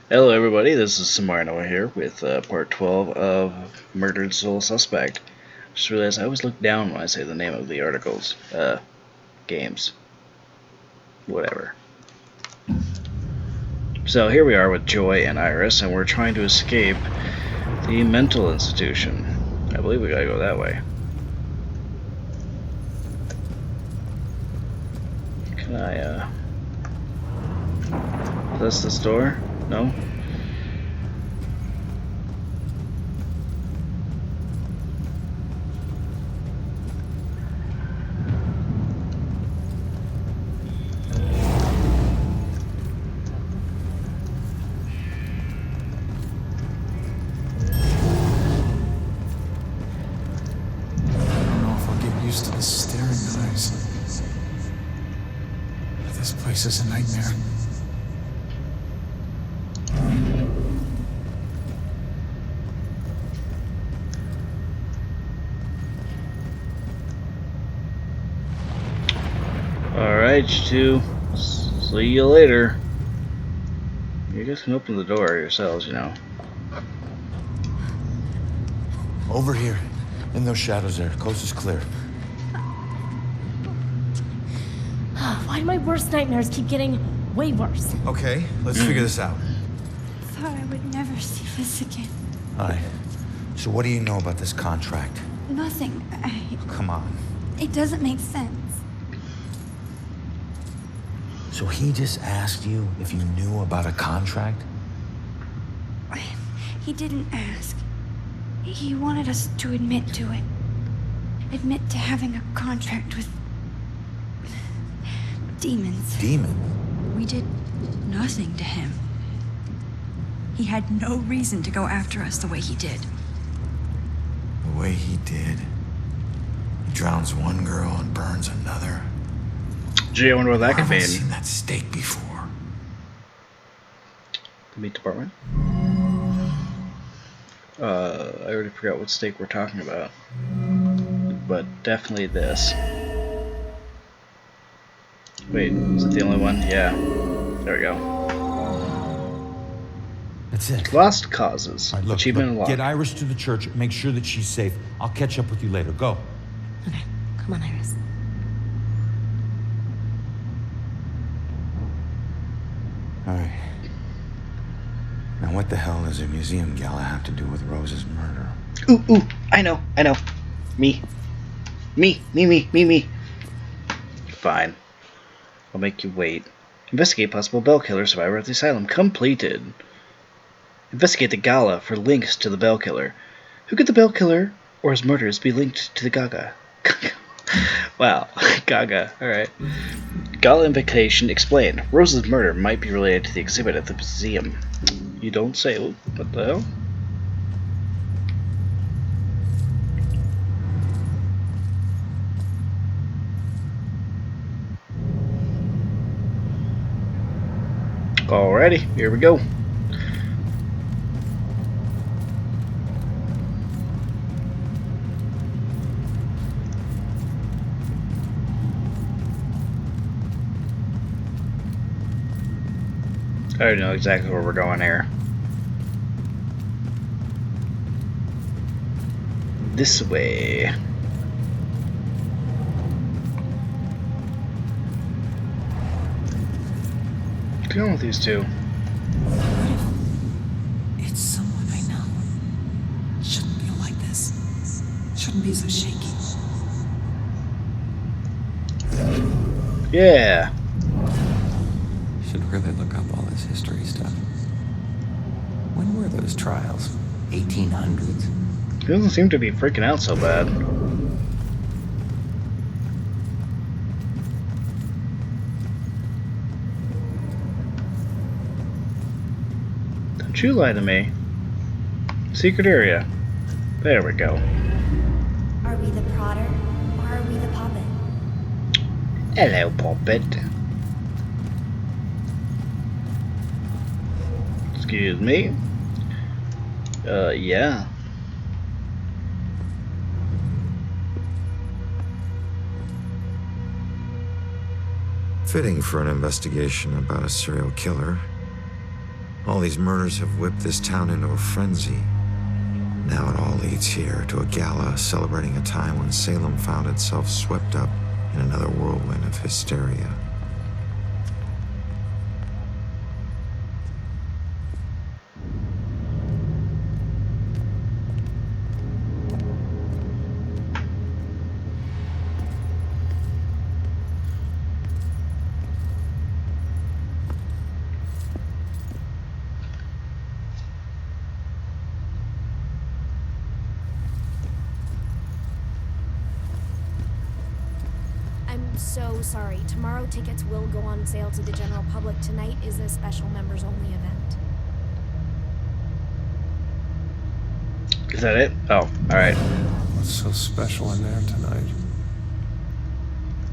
Hello everybody, this is Somarinoa here with part 12 of Murdered Soul Suspect. Just realized I always look down when I say the name of the articles. Games. Whatever. So here we are with Joy and Iris, and we're trying to escape the mental institution. I believe we gotta go that way. Can I, is this this door? No? To the staring eyes. This place is a nightmare. Alright, you two. See you later. You guys can open the door yourselves, you know. Over here. In those shadows there. Coast is clear. Why do my worst nightmares keep getting way worse? Okay, let's figure this out. Thought I would never see this again. Alright. So what do you know about this contract? Nothing. Oh, come on. It doesn't make sense. So he just asked you if you knew about a contract? He didn't ask. He wanted us to admit to it. Admit to having a contract with demons. Demon? We did nothing to him. He had no reason to go after us the way he did. The way he did. He drowns one girl and burns another. Gee, I wonder what that could I've mean. seen that steak before. The meat department? I already forgot what steak we're talking about. But definitely this. Wait, is it the only one? Yeah. There we go. That's it. Lost causes. All right, look, Achievement unlocked. get Iris to the church. Make sure that she's safe. I'll catch up with you later. Go. Okay, come on, Iris. All right. Now what the hell does a museum gala have to do with Rose's murder? Ooh, I know. Me. Fine. I'll make you wait. Investigate possible bell killer survivor at the asylum. Completed. Investigate the Gala for links to the bell killer. Who could the bell killer or his murders be linked to the Gaga? Wow, Gaga, alright. Gala invitation explained. Rose's murder might be related to the exhibit at the museum. You don't say. What the hell? Alrighty, here we go. I already know exactly where we're going here. This way. What's going on with these two? It's someone I know. Shouldn't feel like this. Shouldn't be so shaky. Yeah. Should really look up all this history stuff. When were those trials? 1800s? He doesn't seem to be freaking out so bad. Don't you lie to me. Secret area. There we go. Are we the prodder or are we the puppet? Hello, puppet. Excuse me. Yeah. Fitting for an investigation about a serial killer. All these murders have whipped this town into a frenzy. Now it all leads here to a gala celebrating a time when Salem found itself swept up in another whirlwind of hysteria. I'm so sorry. Tomorrow tickets will go on sale to the general public. Tonight is a special members-only event. Is that it? Oh, alright. What's so special in there tonight?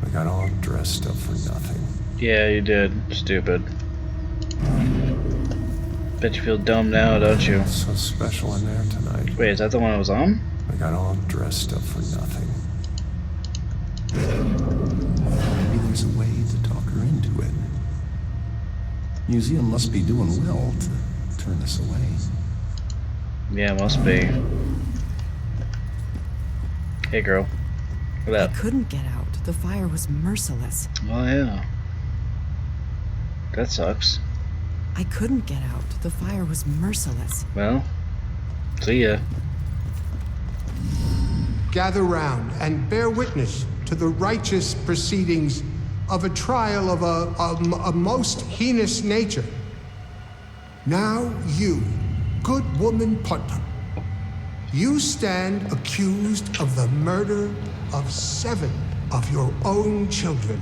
We got all dressed up for nothing. Yeah, you did. Stupid. Bet you feel dumb now, don't you? What's so special in there tonight? Wait, is that the one I was on? We got all dressed up for nothing. Maybe there's a way to talk her into it. Museum must be doing well to turn this away. Yeah, must be. Hey, girl. What I up? couldn't get out. The fire was merciless. Oh, yeah. That sucks. I couldn't get out. The fire was merciless. Well, see ya. Gather round and bear witness to the righteous proceedings of a trial of a most heinous nature. Now you, good woman Putnam, you stand accused of the murder of 7 of your own children,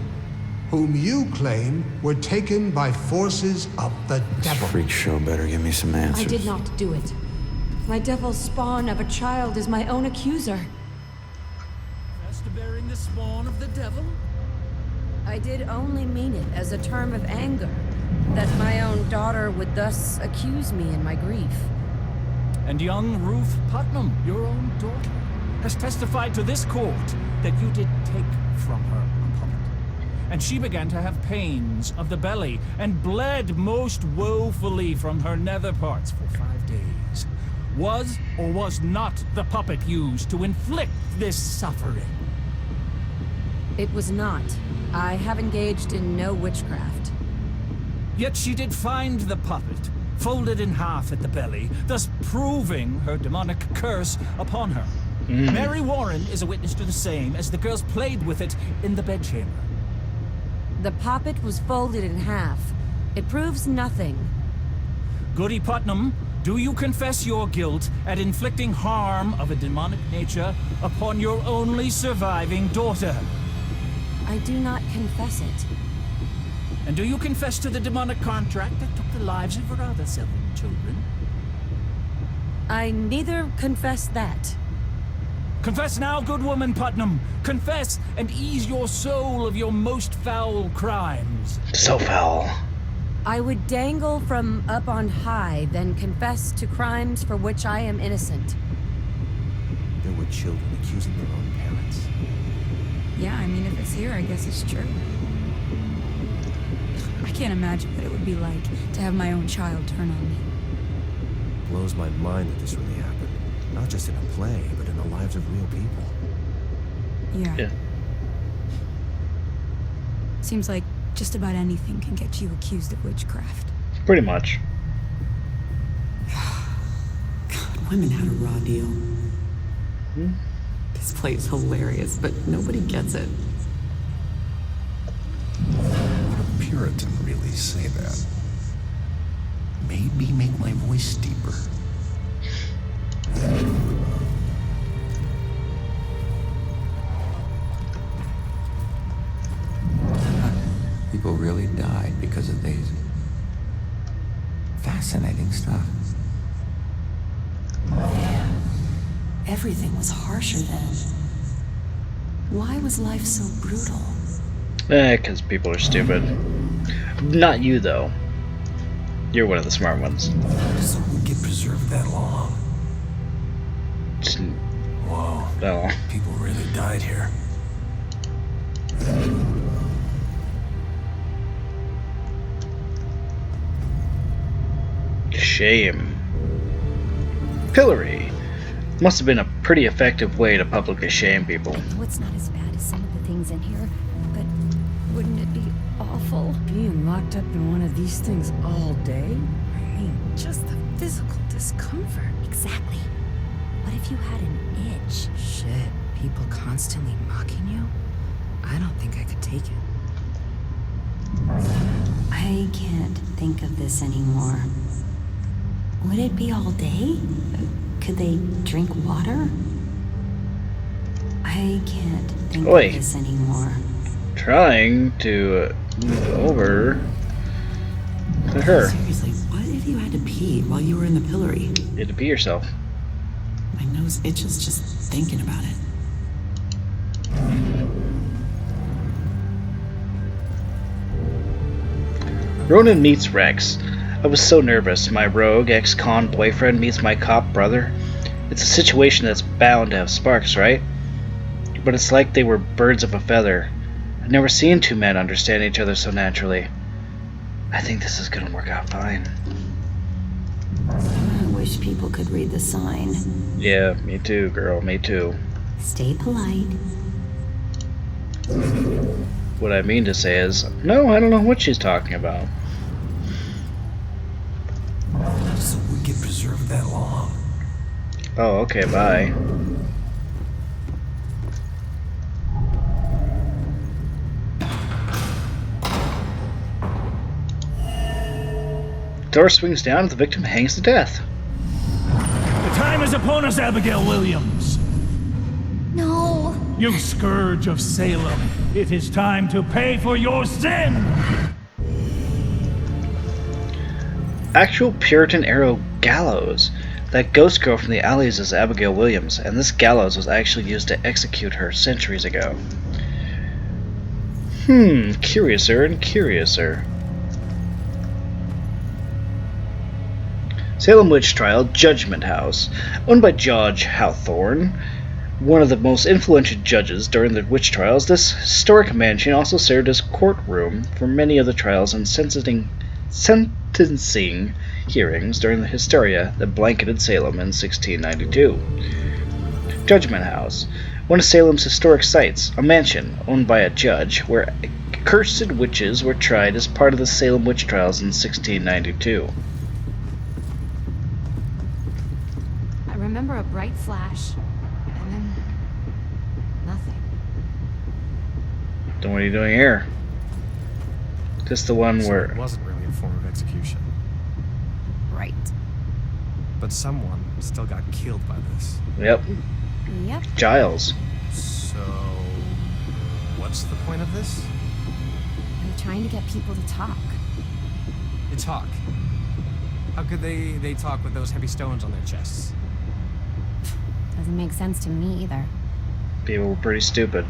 whom you claim were taken by forces of the This devil. freak show better give me some answers. I did not do it. My devil spawn of a child is my own accuser. As to bearing the spawn of the devil? I did only mean it as a term of anger, that my own daughter would thus accuse me in my grief. And young Ruth Putnam, your own daughter, has testified to this court that you did take from her a puppet. And she began to have pains of the belly and bled most woefully from her nether parts for 5 days. Was or was not the puppet used to inflict this suffering? It was not. I have engaged in no witchcraft. Yet she did find the puppet, folded in half at the belly, thus proving her demonic curse upon her. Mary Warren is a witness to the same, as the girls played with it in the bedchamber. The poppet was folded in half. It proves nothing. Goody Putnam, do you confess your guilt at inflicting harm of a demonic nature upon your only surviving daughter? I do not confess it. And do you confess to the demonic contract that took the lives of her other 7 children? I neither confess that. Confess now, good woman Putnam. Confess and ease your soul of your most foul crimes. So foul. I would dangle from up on high, then confess to crimes for which I am innocent. There were children accusing their own parents. Yeah, I mean, if it's here, I guess it's true. I can't imagine what it would be like to have my own child turn on me. Blows my mind that this really happened. Not just in a play, but in the lives of real people. Yeah. Yeah. Seems like just about anything can get you accused of witchcraft. Pretty much. God, women had a raw deal. This play is hilarious, but nobody gets it. Would a Puritan really say that? Maybe make my voice deeper. People really died because of these. Fascinating stuff. Man, everything was harsher then. Why was life so brutal? 'Cause people are stupid. Not you, though. You're one of the smart ones. Does the wood get preserved that long? Whoa. No. People really died here. Shame. Pillory. Must have been a pretty effective way to publicly shame people. I know it's not as bad as some of the things in here, but wouldn't it be awful? Being locked up in one of these things all day? I mean, just the physical discomfort. Exactly. What if you had an itch? Shit, people constantly mocking you? I don't think I could take it. I can't think of this anymore. Would it be all day? Could they drink water? I can't think of this anymore. Trying to move over to her. Seriously, what if you had to pee while you were in the pillory? You had to pee yourself. My nose itches just thinking about it. Ronan meets Rex. I was so nervous. My rogue ex-con boyfriend meets my cop brother. It's a situation that's bound to have sparks, right? But it's like they were birds of a feather. I've never seen two men understand each other so naturally. I think this is gonna work out fine. I wish people could read the sign. Yeah, me too, girl, me too. Stay polite. What I mean to say is, no, I don't know what she's talking about. So we get preserved that long. Oh, okay, bye. Door swings down and the victim hangs to death. The time is upon us, Abigail Williams. No. You scourge of Salem. It is time to pay for your sin. Actual Puritan era gallows. That ghost girl from the alleys is Abigail Williams, and this gallows was actually used to execute her centuries ago. Curiouser and curiouser. Salem Witch Trial Judgment House, owned by Judge Hawthorne, one of the most influential judges during the witch trials. This historic mansion also served as courtroom for many of the trials and sentencing hearings during the hysteria that blanketed Salem in 1692. Judgment House, one of Salem's historic sites, a mansion owned by a judge where cursed witches were tried as part of the Salem witch trials in 1692. I remember a bright flash, and then nothing. Then what are you doing here? This the one So where... it wasn't really a form of execution. Right. But someone still got killed by this. Yep. Yep. Giles. So, what's the point of this? I'm trying to get people to talk. To talk. How could they talk with those heavy stones on their chests? Doesn't make sense to me either. People were pretty stupid.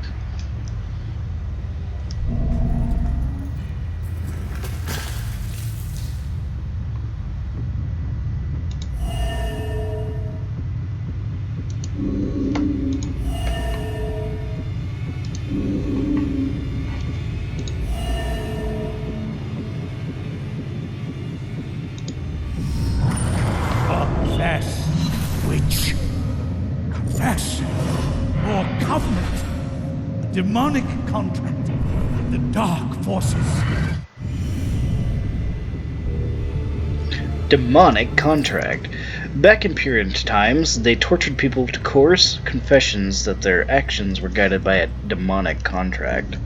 Confess, witch. Confess. Or covenant. Demonic contract. The dark forces. Demonic contract. Back in Puritan times, they tortured people to coerce confessions that their actions were guided by a demonic contract.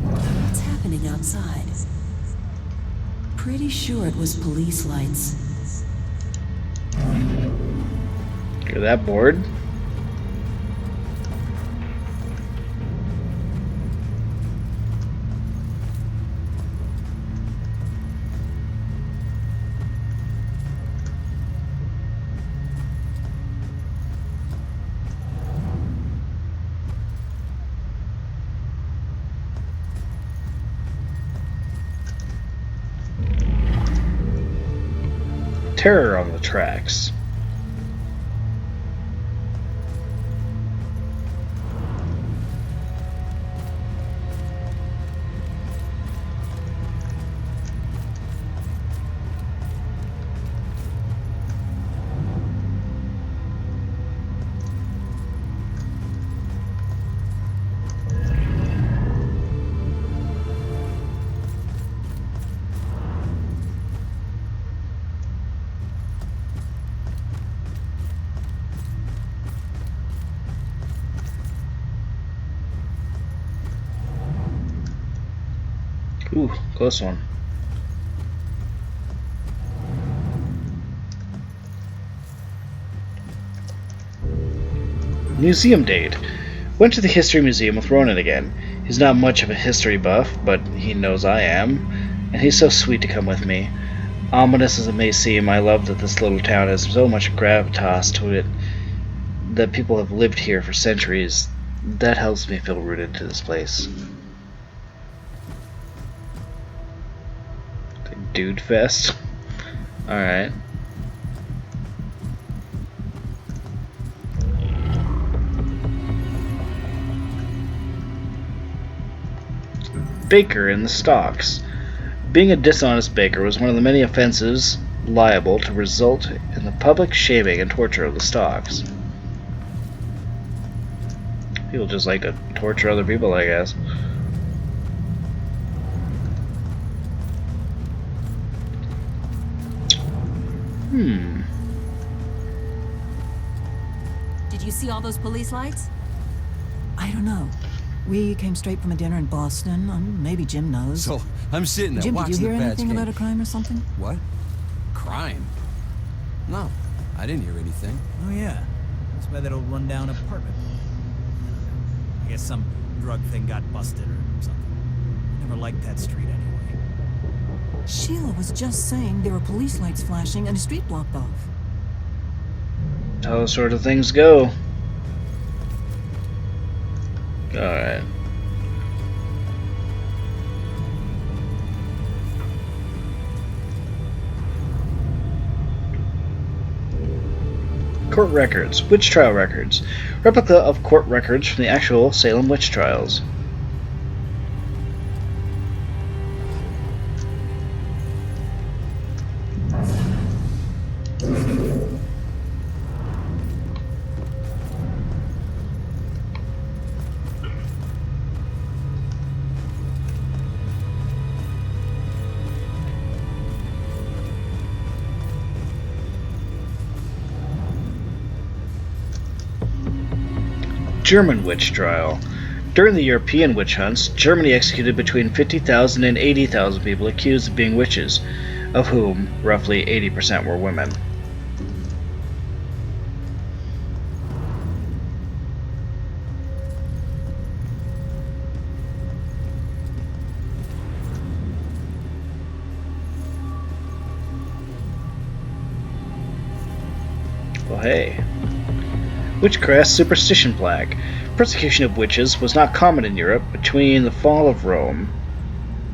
What's happening outside? Pretty sure it was police lights. You're that bored? terror on the tracks. Ooh, close one. Museum date. Went to the History Museum with Ronan again. He's not much of a history buff, but he knows I am, and he's so sweet to come with me. Ominous as it may seem, I love that this little town has so much gravitas to it, that people have lived here for centuries. That helps me feel rooted to this place. Dude fest. Alright. Baker in the stocks. Being a dishonest baker was one of the many offenses liable to result in the public shaming and torture of the stocks. People just like to torture other people, I guess. Did you see all those police lights? I don't know. We came straight from a dinner in Boston. Maybe Jim knows. So, I'm sitting there Jim, watching did you the hear Pats anything game. about a crime or something? What? Crime? No, I didn't hear anything. Oh yeah, that's by that old rundown apartment. I guess some drug thing got busted or something. Never liked that street anyway. Sheila was just saying there were police lights flashing and a street blocked off. How those sort of things go. Alright. Court records. Witch trial records. Replica of court records from the actual Salem witch trials. German witch trial. During the European witch hunts, Germany executed between 50,000 and 80,000 people accused of being witches, of whom roughly 80% were women. Well, hey. Witchcraft superstition plaque. Persecution of witches was not common in Europe between the fall of Rome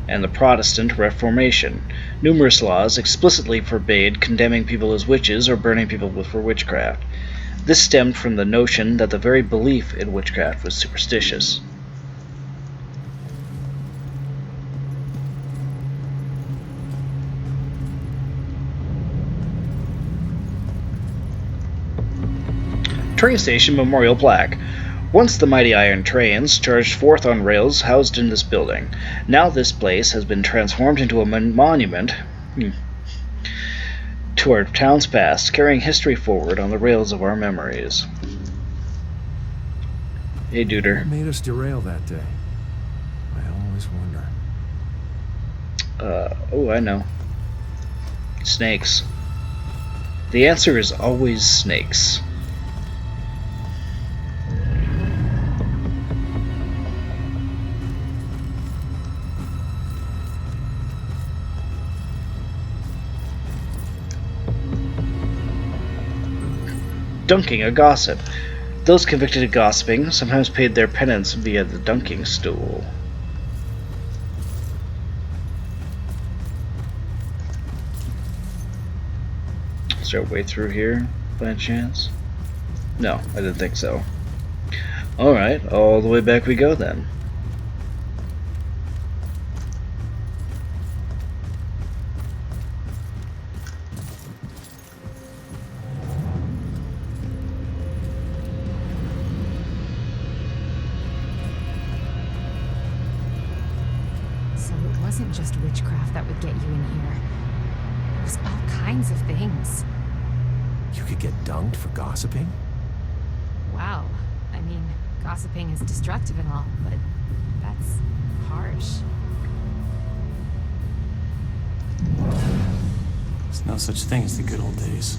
and the Protestant Reformation. Numerous laws explicitly forbade condemning people as witches or burning people for witchcraft. This stemmed from the notion that the very belief in witchcraft was superstitious. Train station memorial plaque. Once the mighty iron trains charged forth on rails housed in this building. Now this place has been transformed into a monument to our town's past, carrying history forward on the rails of our memories. Hey, Duder. What made us derail that day? I always wonder. Oh, I know. Snakes. The answer is always snakes. Dunking a gossip. Those convicted of gossiping sometimes paid their penance via the dunking stool. there a way through here, by any chance? No, I didn't think so. Alright, all the way back we go then. So it wasn't just witchcraft that would get you in here. It was all kinds of things. You could get dunked for gossiping? Wow. I mean, gossiping is destructive and all, but that's harsh. There's no such thing as the good old days.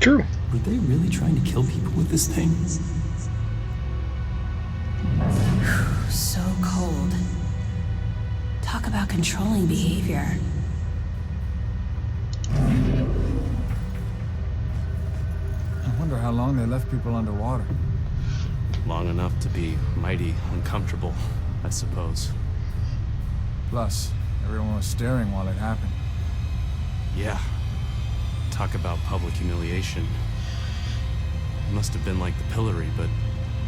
True. Were they really trying to kill people with this thing? So cold. Talk about controlling behavior. I wonder how long they left people underwater. Long enough to be mighty uncomfortable, I suppose. Plus, everyone was staring while it happened. Yeah. Talk about public humiliation. It must have been like the pillory, but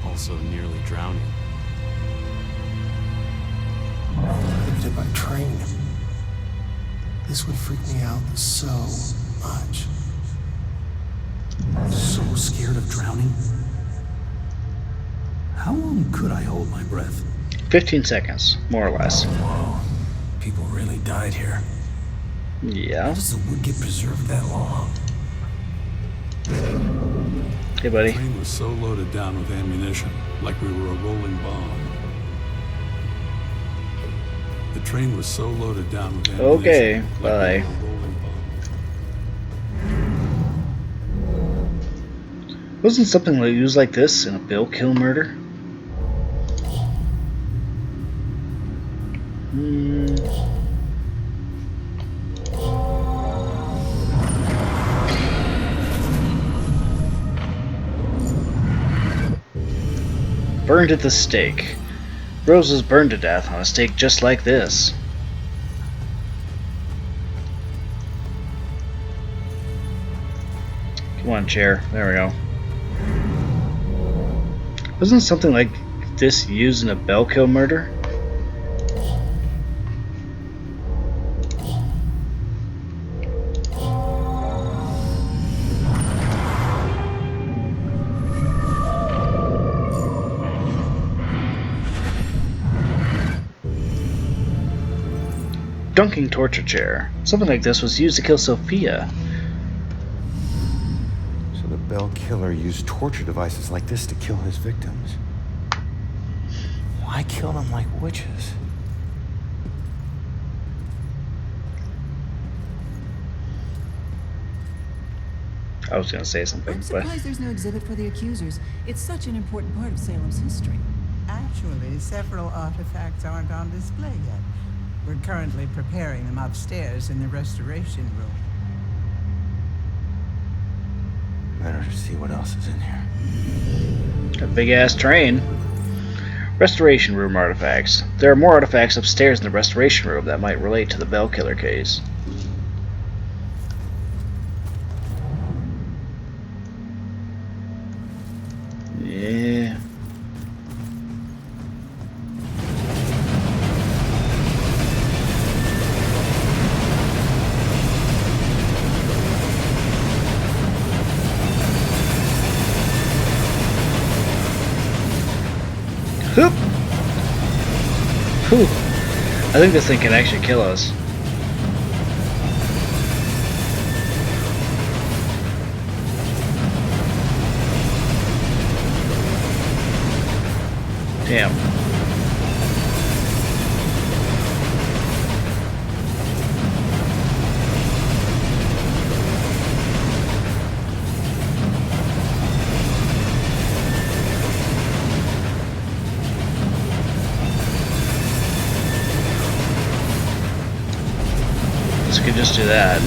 also nearly drowning. They did by train. This would freak me out so much. So scared of drowning? How long could I hold my breath? 15 seconds, more or less. Whoa. People really died here. Yeah. How does the wood get preserved that long? Hey, buddy. The train was so loaded down with ammunition, like we were a rolling bomb. The train was so loaded down with ammunition. Okay, like bye. we were a rolling bomb. Wasn't something used like this in a Bill Kill murder? Burned at the stake. Rose was burned to death on a stake just like this. Come on, chair. There we go. Wasn't something like this used in a Bellkill murder? Dunking torture chair. Something like this was used to kill Sophia. So the Bell Killer used torture devices like this to kill his victims. Why kill them like witches? I was gonna say something, I'm but surprised there's no exhibit for the accusers. It's such an important part of Salem's history. Actually, several artifacts aren't on display yet. We're currently preparing them upstairs in the restoration room. Better see what else is in here. a big ass train. Restoration room artifacts. There are more artifacts upstairs in the restoration room that might relate to the Bell Killer case. Yeah. Whoop! Whew. I think this thing can actually kill us. Damn. This could just do that.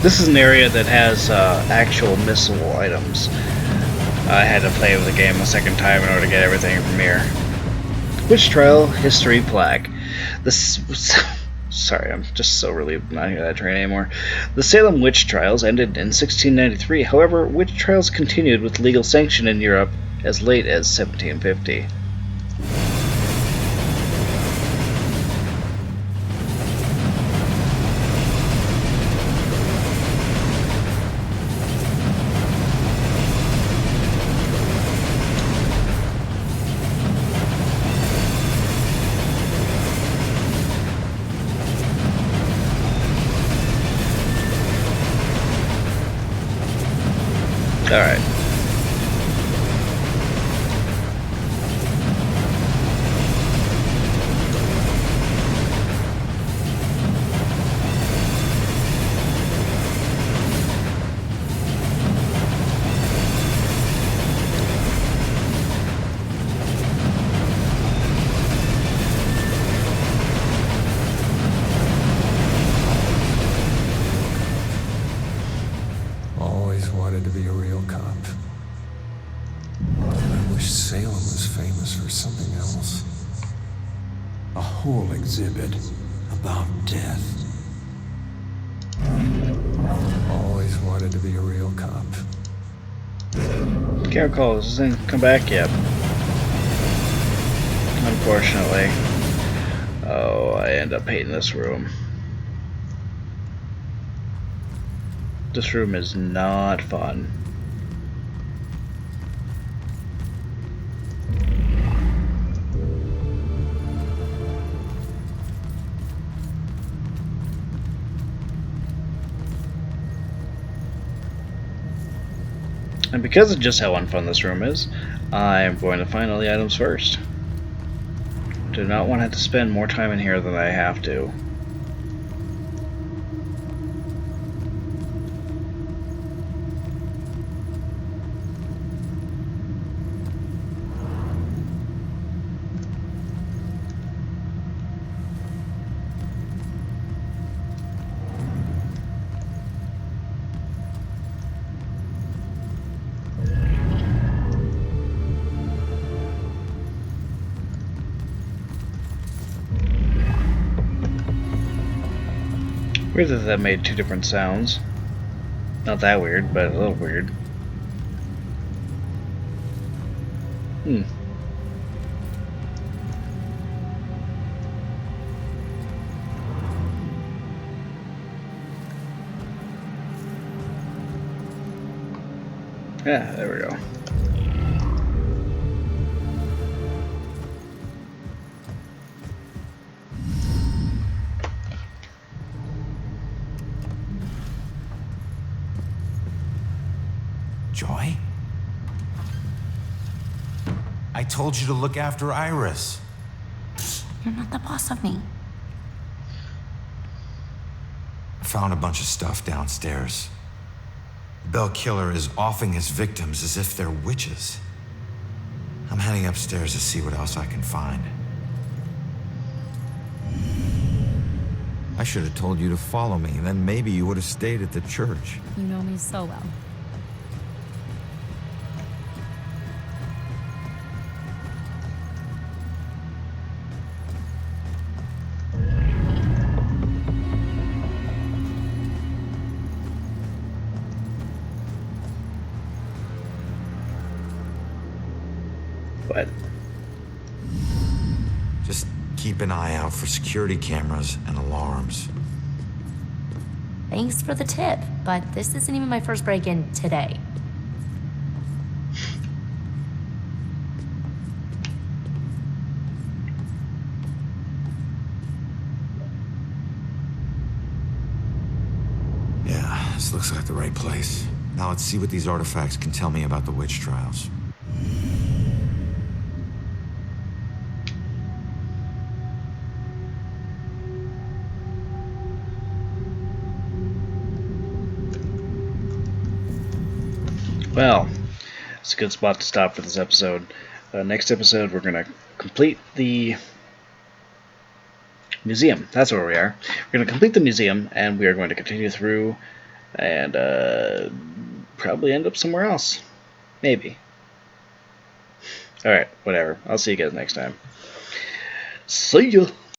This is an area that has actual missable items. I had to play with the game a second time in order to get everything from here. Witch Trial History Plaque. Sorry, I'm just so relieved not hear that train anymore. The Salem witch trials ended in 1693. However, witch trials continued with legal sanction in Europe as late as 1750. Alright. Always wanted to be a real cop. I wish Salem was famous for something else. A whole exhibit about death. Always wanted to be a real cop. Can't recall, this hasn't come back yet. Unfortunately. Oh, I end up hating this room. This room is not fun. And because of just how unfun this room is, I'm going to find all the items first. Do not want to have to spend more time in here than I have to. Weird that that made two different sounds. Not that weird, but a little weird. Yeah, there we go. Joy? I told you to look after Iris. You're not the boss of me. I found a bunch of stuff downstairs. The Bell Killer is offing his victims as if they're witches. I'm heading upstairs to see what else I can find. I should have told you to follow me, and then maybe you would have stayed at the church. You know me so well. But just keep an eye out for security cameras and alarms. Thanks for the tip, but this isn't even my first break-in today. Yeah, this looks like the right place. Now let's see what these artifacts can tell me about the witch trials. well, it's a good spot to stop for this episode. Next episode, we're going to complete the museum. That's where we are. We're going to complete the museum, and we are going to continue through and probably end up somewhere else. Maybe. Alright, whatever. I'll see you guys next time. See ya!